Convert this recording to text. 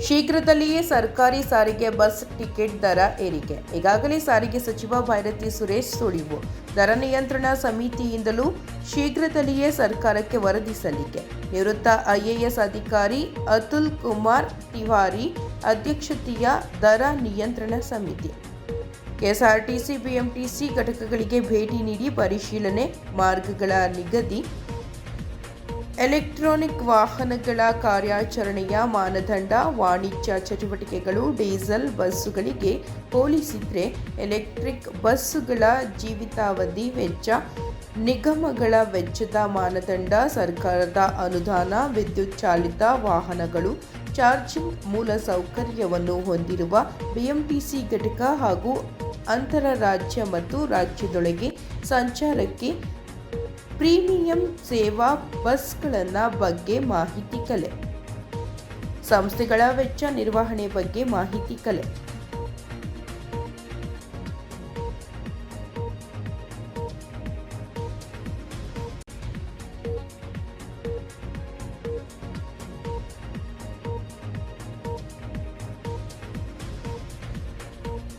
ಶೀಘ್ರದಲ್ಲಿಯೇ ಸರ್ಕಾರಿ ಸಾರಿಗೆ ಬಸ್ ಟಿಕೆಟ್ ದರ ಏರಿಕೆ. ಈಗಾಗಲೇ ಸಾರಿಗೆ ಸಚಿವ ಭೈರತಿ ಸುರೇಶ್ ಸುಳಿವು. ದರ ನಿಯಂತ್ರಣ ಸಮಿತಿಯಿಂದಲೂ ಶೀಘ್ರದಲ್ಲಿಯೇ ಸರ್ಕಾರಕ್ಕೆ ವರದಿ ಸಲ್ಲಿಕೆ. ನಿವೃತ್ತ ಐಎಎಸ್ ಅಧಿಕಾರಿ ಅತುಲ್ ಕುಮಾರ್ ತಿವಾರಿ ಅಧ್ಯಕ್ಷತೆಯ ದರ ನಿಯಂತ್ರಣ ಸಮಿತಿ ಕೆಎಸ್ಆರ್ಟಿಸಿ ಬಿಎಂಟಿಸಿ ಘಟಕಗಳಿಗೆ ಭೇಟಿ ನೀಡಿ ಪರಿಶೀಲನೆ. ಮಾರ್ಗಗಳ ನಿಗದಿ, ಎಲೆಕ್ಟ್ರಾನಿಕ್ ವಾಹನಗಳ ಕಾರ್ಯಾಚರಣೆಯ ಮಾನದಂಡ, ವಾಣಿಜ್ಯ ಚಟುವಟಿಕೆಗಳು. ಡೀಸೆಲ್ ಬಸ್ಸುಗಳಿಗೆ ಹೋಲಿಸಿದರೆ ಎಲೆಕ್ಟ್ರಿಕ್ ಬಸ್ಸುಗಳ ಜೀವಿತಾವಧಿ ವೆಚ್ಚ, ನಿಗಮಗಳ ವೆಚ್ಚದ ಮಾನದಂಡ, ಸರ್ಕಾರದ ಅನುದಾನ, ವಿದ್ಯುತ್ ಚಾಲಿತ ವಾಹನಗಳು, ಚಾರ್ಜಿಂಗ್ ಮೂಲಸೌಕರ್ಯವನ್ನು ಹೊಂದಿರುವ ಬಿಎಂಟಿಸಿ ಘಟಕ ಹಾಗೂ ಅಂತರರಾಜ್ಯ ಮತ್ತು ರಾಜ್ಯದೊಳಗೆ ಸಂಚಾರಕ್ಕೆ ಪ್ರೀಮಿಯಂ ಸೇವಾ ಬಸ್ಗಳ ಬಗ್ಗೆ ಮಾಹಿತಿ ಕಲೆ. ಸಂಸ್ಥೆಗಳ ವೆಚ್ಚ ನಿರ್ವಹಣೆ ಬಗ್ಗೆ ಮಾಹಿತಿ ಕಲೆ.